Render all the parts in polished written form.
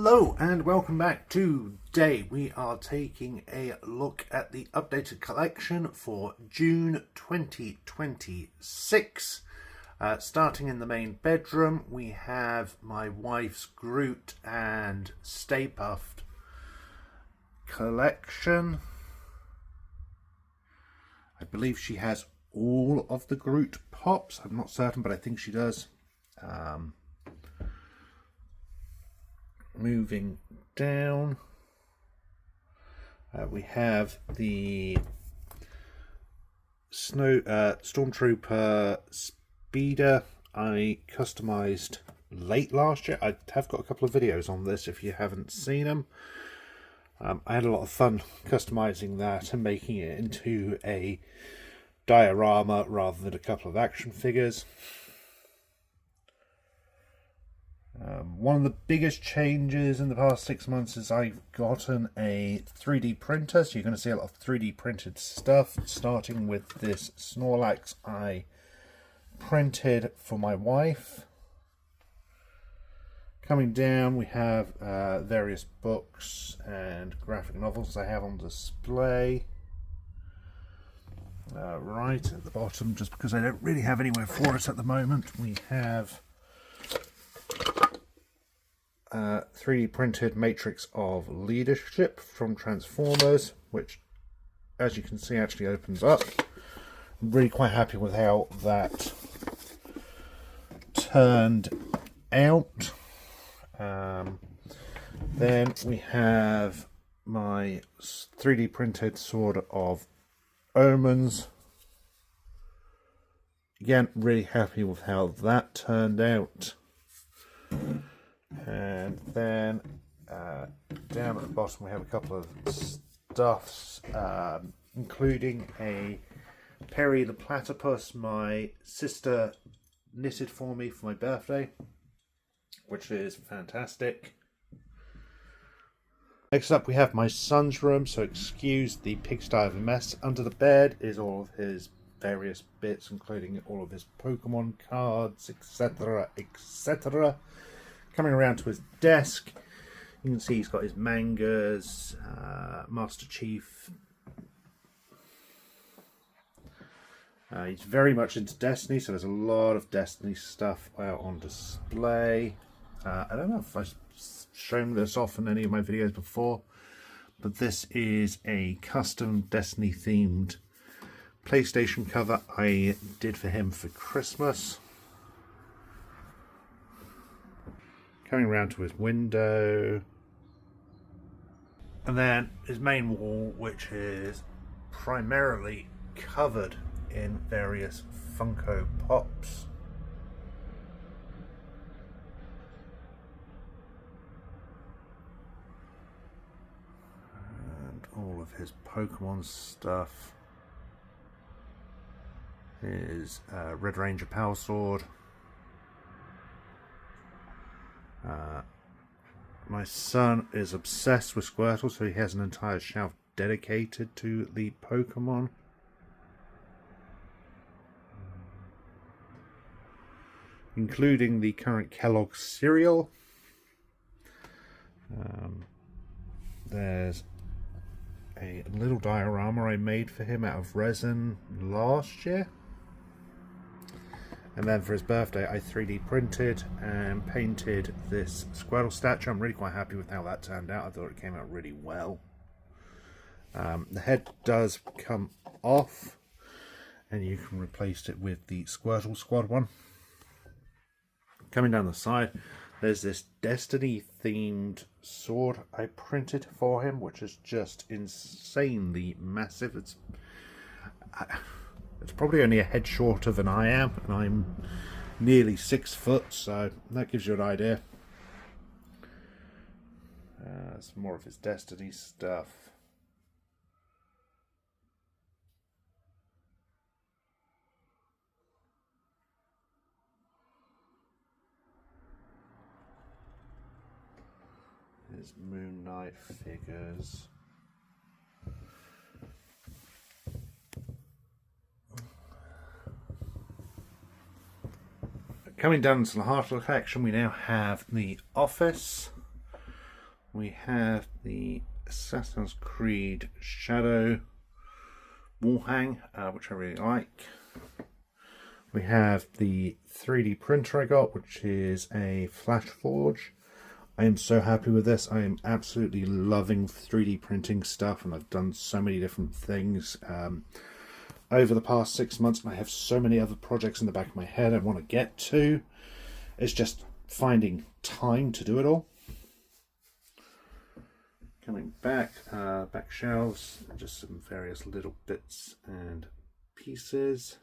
Hello and welcome back. Today we are taking a look at the updated collection for June 2026. Starting in the main bedroom, we have my wife's Groot and Stay Puft collection. I believe she has all of the Groot pops. I'm not certain, but I think she does. Moving down, we have the Stormtrooper Speeder I customized late last year. I have got a couple of videos on this if you haven't seen them. I had a lot of fun customizing that and making it into a diorama rather than a couple of action figures. One of the biggest changes in the past 6 months is I've gotten a 3D printer, so you're going to see a lot of 3D printed stuff, starting with this Snorlax I printed for my wife. Coming down, we have various books and graphic novels I have on display. Right at the bottom, just because I don't really have anywhere for it at the moment, we have 3D printed Matrix of Leadership from Transformers, which, as you can see, actually opens up. I'm really quite happy with how that turned out. Then we have my 3D printed Sword of Omens. Again, really happy with how that turned out. And then down at the bottom we have a couple of stuffs, including a Perry the Platypus my sister knitted for me for my birthday, which is fantastic. Next up we have my son's room, so excuse the pigsty of a mess. Under the bed is all of his various bits, including all of his Pokemon cards, etc, etc. Coming around to his desk, you can see he's got his mangas, Master Chief. He's very much into Destiny, so there's a lot of Destiny stuff out on display. I don't know if I've shown this off in any of my videos before, but this is a custom Destiny themed PlayStation cover I did for him for Christmas. Coming around to his window, and then his main wall, which is primarily covered in various Funko Pops. And all of his Pokemon stuff. His Red Ranger Power Sword. My son is obsessed with Squirtle, so he has an entire shelf dedicated to the Pokemon. Including the current Kellogg's cereal. There's a little diorama I made for him out of resin last year. And then for his birthday, I 3D printed and painted this Squirtle statue. I'm really quite happy with how that turned out. I thought it came out really well. The head does come off, and you can replace it with the Squirtle Squad one. Coming down the side, there's this Destiny-themed sword I printed for him, which is just insanely massive. It's probably only a head shorter than I am, and I'm nearly 6 foot, so that gives you an idea. Some more of his Destiny stuff. His Moon Knight figures. Coming down to the heart of the collection, we now have the office. we have the Assassin's Creed Shadow wall hang, which I really like. We have the 3D printer I got, which is a Flash Forge. I am so happy with this. I am absolutely loving 3D printing stuff, and I've done so many different things over the past 6 months, and I have so many other projects in the back of my head I want to get to. It's just finding time to do it all. Coming back, back shelves, just some various little bits and pieces.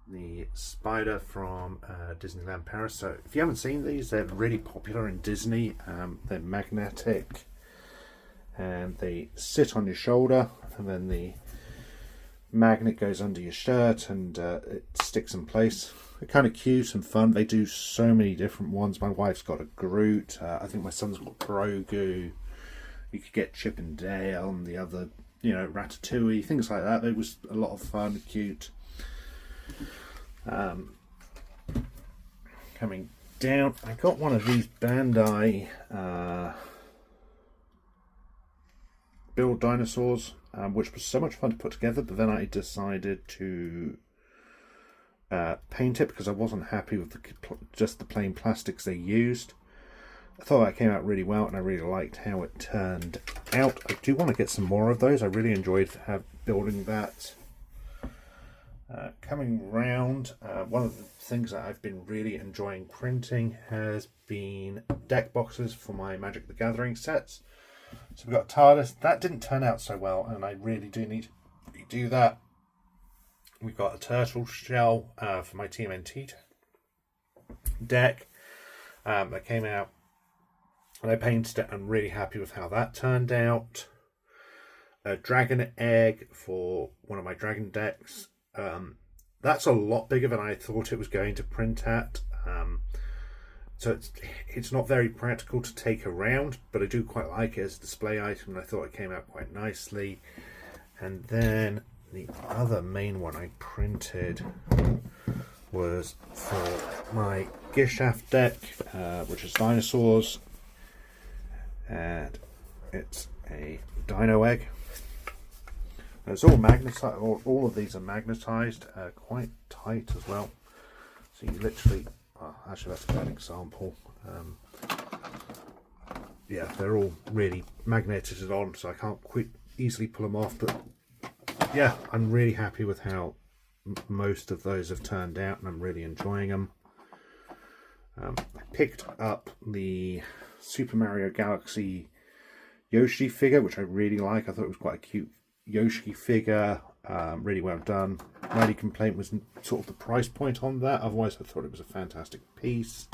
The spider from Disneyland Paris. So if you haven't seen these, they're really popular in Disney. They're magnetic and they sit on your shoulder, and then the magnet goes under your shirt and it sticks in place. They're kind of cute and fun. They do so many different ones. My wife's got a Groot. I think my son's got Grogu. You could get Chip and Dale and the other, Ratatouille, things like that. It was a lot of fun, cute. Coming down, I got one of these Bandai build dinosaurs, which was so much fun to put together, but then I decided to paint it because I wasn't happy with just the plain plastics they used. I thought that came out really well, and I really liked how it turned out. I do want to get some more of those. I really enjoyed building that. Coming round, one of the things that I've been really enjoying printing has been deck boxes for my Magic the Gathering sets. So we've got TARDIS. That didn't turn out so well, and I really do need to redo that. We've got a turtle shell for my TMNT deck that came out, and I painted it. I'm really happy with how that turned out. A dragon egg for one of my dragon decks. That's a lot bigger than I thought it was going to print at. So it's not very practical to take around, but I do quite like it as a display item, and I thought it came out quite nicely. And then the other main one I printed was for my Gishaft deck, which is dinosaurs, and it's a dino egg. And it's all magnetized. All of these are magnetized, quite tight as well. So you literally, actually that's a bad example. Yeah, they're all really magneted on, so I can't quite easily pull them off. But yeah, I'm really happy with how most of those have turned out, and I'm really enjoying them. I picked up the Super Mario Galaxy Yoshi figure, which I really like. I thought it was quite a cute Yoshi figure, really well done. My only complaint was sort of the price point on that. Otherwise, I thought it was a fantastic piece.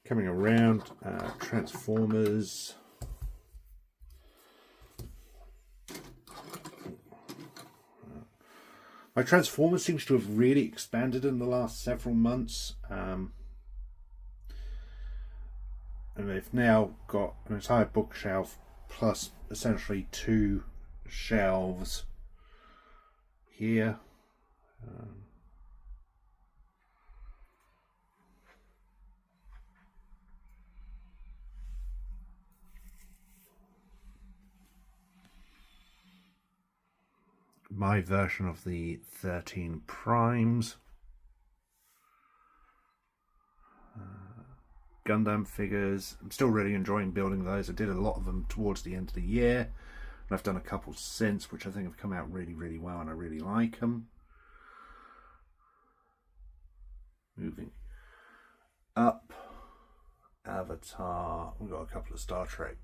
Coming around, Transformers. My Transformers seems to have really expanded in the last several months. And they've now got an entire bookshelf plus essentially 2 shelves here. My version of the 13 Primes. Gundam figures. I'm still really enjoying building those. I did a lot of them towards the end of the year, and I've done a couple since, which I think have come out really, really well, and I really like them. Moving up, Avatar. We've got a couple of Star Trek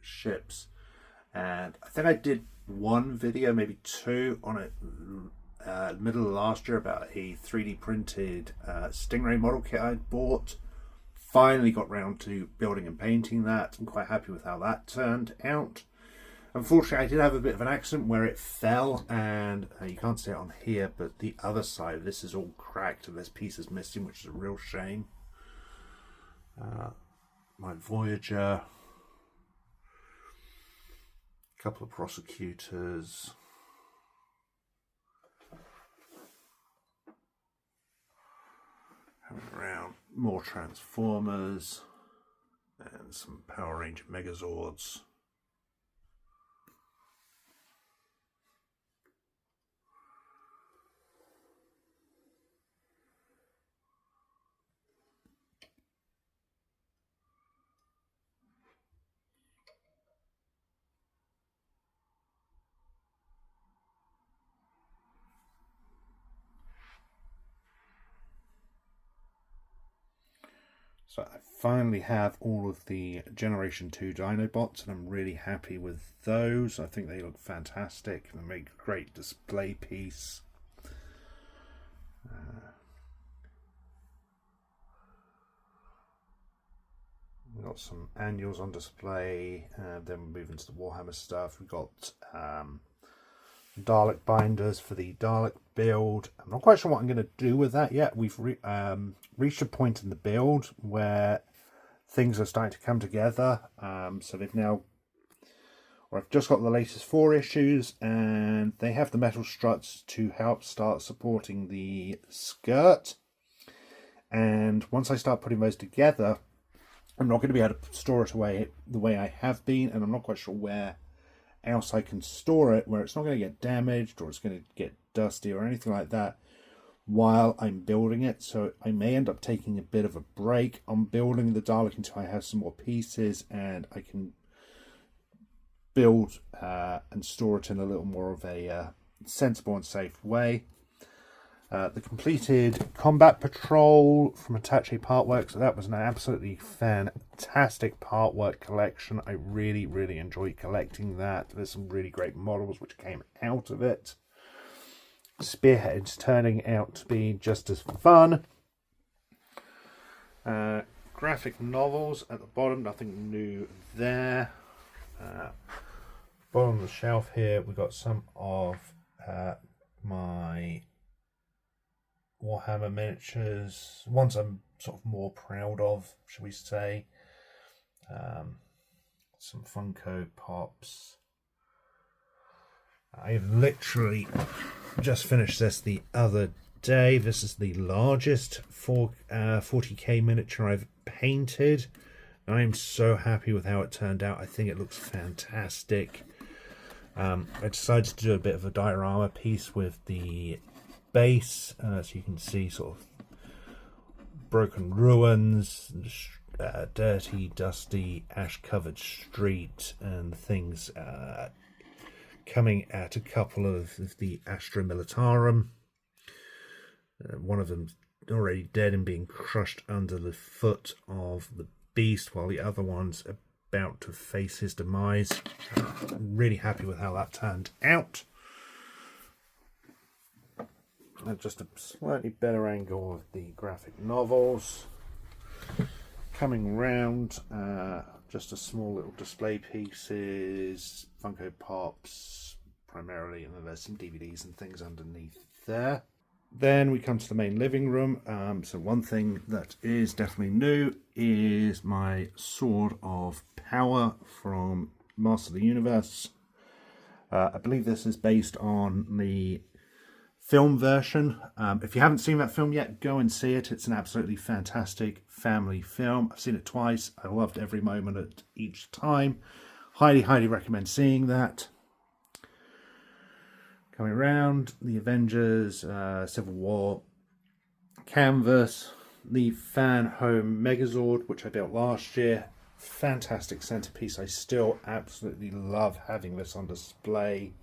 ships, and I think I did one video, maybe 2, on it middle of last year about a 3D printed Stingray model kit I'd bought. Finally got round to building and painting that. I'm quite happy with how that turned out. Unfortunately, I did have a bit of an accident where it fell, and you can't see it on here, but the other side of this is all cracked and there's pieces missing, which is a real shame. My Voyager, a couple of prosecutors, Around more Transformers and some Power Ranger Megazords. So I finally have all of the Generation 2 Dinobots, and I'm really happy with those. I think they look fantastic and make a great display piece. We've got some annuals on display, and then we move into the Warhammer stuff. We've got Dalek binders for the Dalek build. I'm not quite sure what I'm going to do with that yet. We've reached a point in the build where things are starting to come together. So they've now, or I've just got the latest 4 issues, and they have the metal struts to help start supporting the skirt. And once I start putting those together, I'm not going to be able to store it away the way I have been, and I'm not quite sure where else I can store it where it's not going to get damaged or it's going to get dusty or anything like that while I'm building it. So I may end up taking a bit of a break on building the Dalek until I have some more pieces and I can build and store it in a little more of a sensible and safe way. The completed Combat Patrol from Hitachi Partwork. So that was an absolutely fantastic partwork collection. I really, really enjoyed collecting that. There's some really great models which came out of it. Spearheads turning out to be just as fun. Graphic novels at the bottom, nothing new there. Bottom of the shelf here, we've got some of my Warhammer miniatures, ones I'm sort of more proud of, shall we say. Some Funko Pops. I've literally just finished this the other day. This is the largest 40k miniature I've painted. I'm so happy with how it turned out. I think it looks fantastic. I decided to do a bit of a diorama piece with the base, so you can see sort of broken ruins, dirty, dusty, ash-covered street, and things coming at a couple of the Astra Militarum. One of them already dead and being crushed under the foot of the beast, while the other one's about to face his demise. I'm really happy with how that turned out. Just a slightly better angle of the graphic novels. Coming round, just a small little display pieces, Funko Pops primarily, and then there's some DVDs and things underneath there. Then we come to the main living room. So one thing that is definitely new is my Sword of Power from Master of the Universe. I believe this is based on the film version. If you haven't seen that film yet, go and see it. It's an absolutely fantastic family film. I've seen it twice. I loved every moment at each time. Highly, highly recommend seeing that. Coming around, the Avengers Civil War canvas, the Fan Home Megazord, which I built last year. Fantastic centerpiece. I still absolutely love having this on display.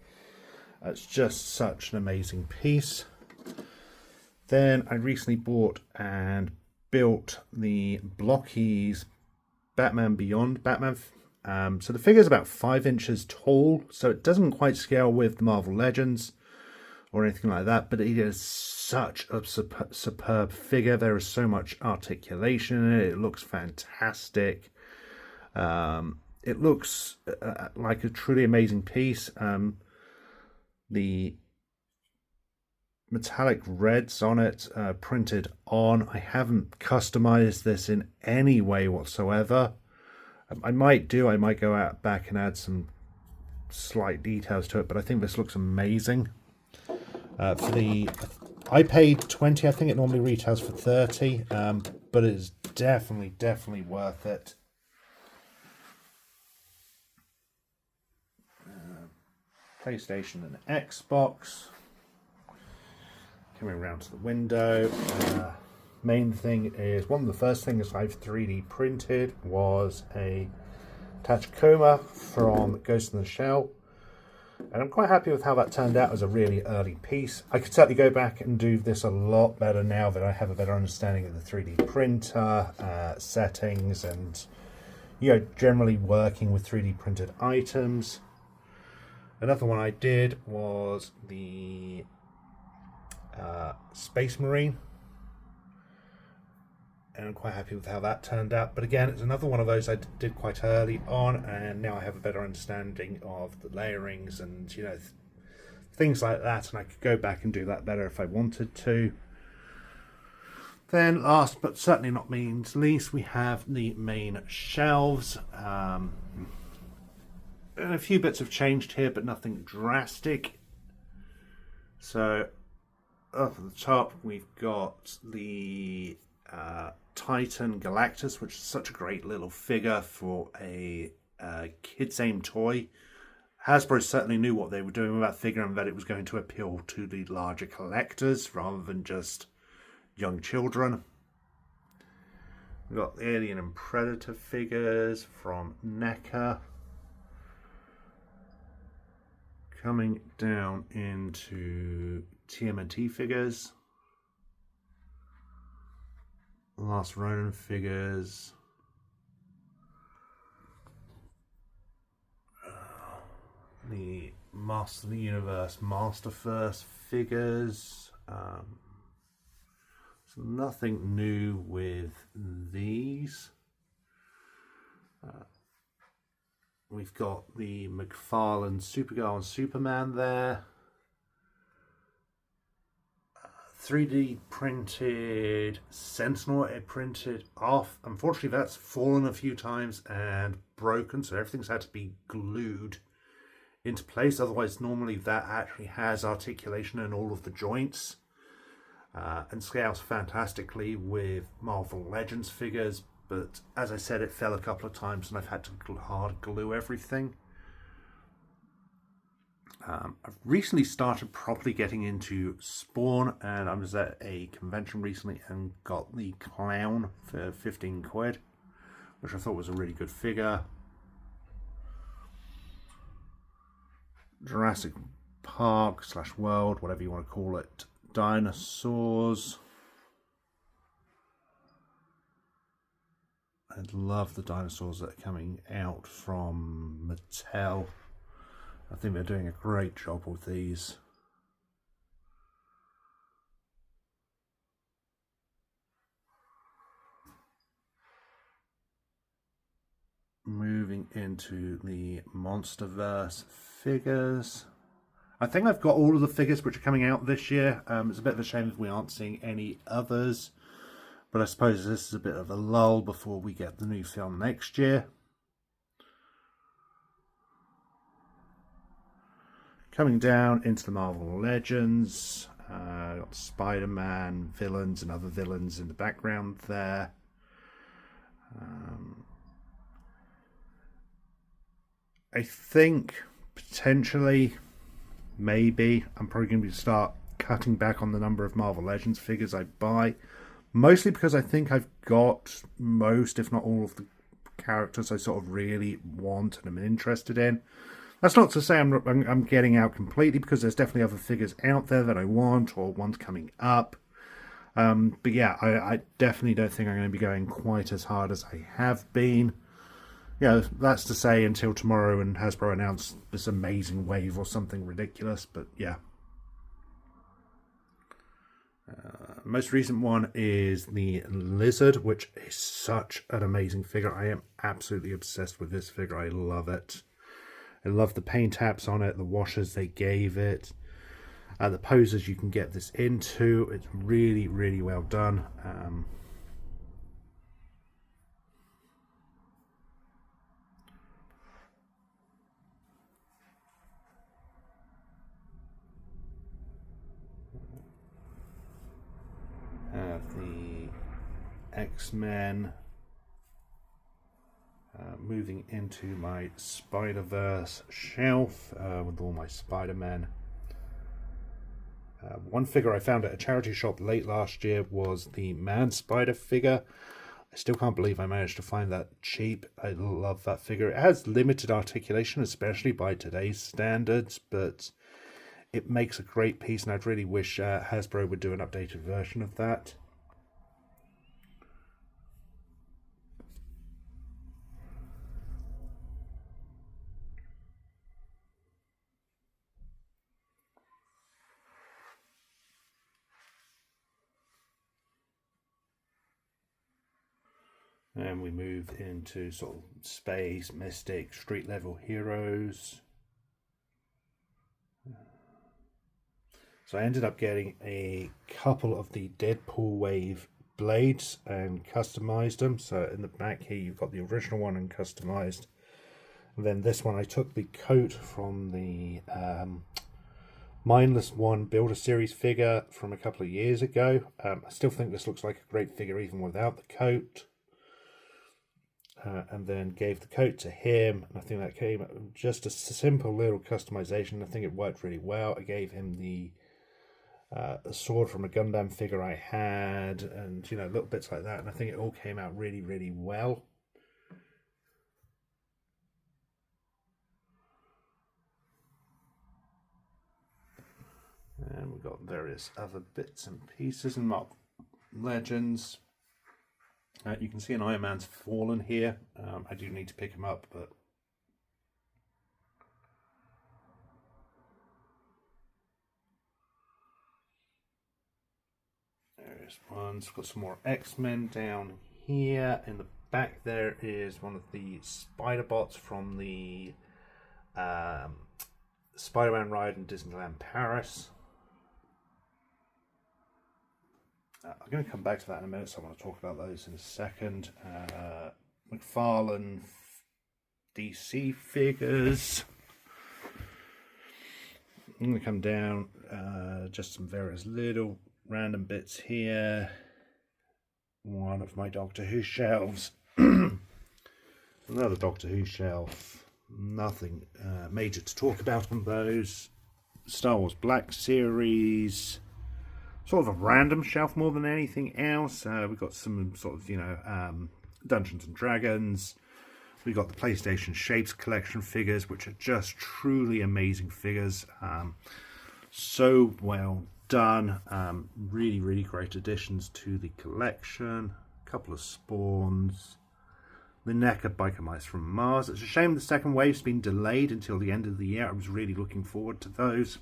It's just such an amazing piece. Then I recently bought and built the Blockies Batman Beyond Batman. So the figure's about 5 inches tall, so it doesn't quite scale with the Marvel Legends or anything like that, but it is such a superb figure. There is so much articulation in it. It looks fantastic. It looks like a truly amazing piece. The metallic reds on it printed on. I haven't customized this in any way whatsoever. I might go out back and add some slight details to it, but I think this looks amazing. For the I paid 20. I think it normally retails for 30, but it's definitely worth it. PlayStation and Xbox. Coming around to the window. Main thing is, one of the first things I've 3D printed was a Tachikoma from Ghost in the Shell. And I'm quite happy with how that turned out as a really early piece. I could certainly go back and do this a lot better now that I have a better understanding of the 3D printer, settings, and generally working with 3D printed items. Another one I did was the Space Marine, and I'm quite happy with how that turned out. But again, it's another one of those I did quite early on, and now I have a better understanding of the layerings and things like that, and I could go back and do that better if I wanted to. Then last but certainly not least, we have the main shelves. And a few bits have changed here, but nothing drastic. So up at the top, we've got the Titan Galactus, which is such a great little figure for a Kids Aim toy. Hasbro certainly knew what they were doing with that figure, and that it was going to appeal to the larger collectors rather than just young children. We've got the Alien and Predator figures from NECA. Coming down into TMNT figures, Last Ronin figures, the Master of the Universe Masterverse figures. So nothing new with these. We've got the McFarlane Supergirl and Superman there. 3D printed Sentinel, it printed off. Unfortunately, that's fallen a few times and broken, so everything's had to be glued into place. Otherwise, normally that actually has articulation in all of the joints and scales fantastically with Marvel Legends figures. But as I said, it fell a couple of times and I've had to hard glue everything. I've recently started properly getting into Spawn, and I was at a convention recently and got the Clown for 15 quid, which I thought was a really good figure. Jurassic Park / World, whatever you want to call it. Dinosaurs. I love the dinosaurs that are coming out from Mattel. I think they're doing a great job with these. Moving into the Monsterverse figures. I think I've got all of the figures which are coming out this year. It's a bit of a shame that we aren't seeing any others. But I suppose this is a bit of a lull before we get the new film next year. Coming down into the Marvel Legends. Got Spider-Man villains and other villains in the background there. I think potentially, maybe, I'm probably going to start cutting back on the number of Marvel Legends figures I buy. Mostly because I think I've got most, if not all, of the characters I sort of really want and am interested in. That's not to say I'm getting out completely, because there's definitely other figures out there that I want or ones coming up. But yeah, I definitely don't think I'm going to be going quite as hard as I have been. Yeah, that's to say until tomorrow and Hasbro announce this amazing wave or something ridiculous, but yeah. Most recent one is the Lizard, which is such an amazing figure. I am absolutely obsessed with this figure. I love it. I love the paint apps on it, the washers they gave it, the poses you can get this into. It's really, really well done. X-Men. Moving into my Spider-Verse shelf with all my Spider-Men. One figure I found at a charity shop late last year was the Man-Spider figure. I still can't believe I managed to find that cheap. I love that figure. It has limited articulation, especially by today's standards, but it makes a great piece, and I'd really wish Hasbro would do an updated version of that. And we move into sort of space, mystic, street level heroes. So I ended up getting a couple of the Deadpool Wave blades and customized them. So in the back here you've got the original one and customized. And then this one I took the coat from the Mindless One Builder Series figure from a couple of years ago. I still think this looks like a great figure even without the coat. And then gave the coat to him. I think that came just a simple little customization. I think it worked really well. I gave him the sword from a Gundam figure I had, and you know, little bits like that. And I think it all came out really, really well. And we've got various other bits and pieces and Marvel Legends. You can see an Iron Man's fallen here. I do need to pick him up, but there's ones. Got some more X-Men down here. In the back there is one of the Spider-Bots from the Spider-Man ride in Disneyland Paris. I'm going to come back to that in a minute, so I want to talk about those in a second. McFarlane DC figures. I'm going to come down, just some various little random bits here. One of my Doctor Who shelves. Another Doctor Who shelf. Nothing major to talk about on those. Star Wars Black Series. Sort of a random shelf more than anything else. We've got some sort of, you know, Dungeons and Dragons. We've got the PlayStation Shapes collection figures, which are just truly amazing figures. So well done. Really, really great additions to the collection. A couple of spawns. The NECA Biker Mice from Mars. It's a shame the second wave's been delayed until the end of the year. I was really looking forward to those.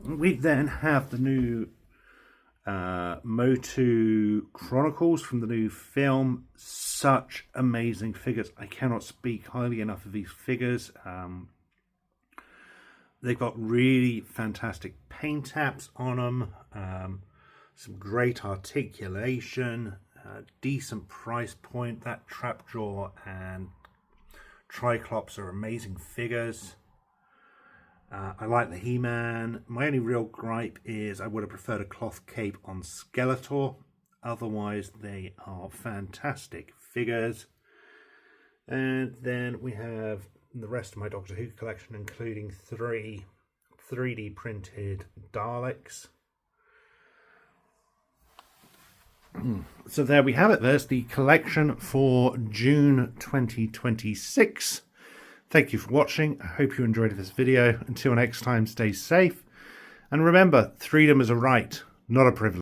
We then have the new Motu Chronicles from the new film. Such amazing figures. I cannot speak highly enough of these figures. They've got really fantastic paint apps on them. Some great articulation. Decent price point. That Trapjaw and Triclops are amazing figures. I like the He-Man. My only real gripe is I would have preferred a cloth cape on Skeletor. Otherwise, they are fantastic figures. And then we have the rest of my Doctor Who collection, including 3 3D printed Daleks. So there we have it. There's the collection for June 2026. Thank you for watching. I hope you enjoyed this video. Until next time, stay safe. And remember, freedom is a right, not a privilege.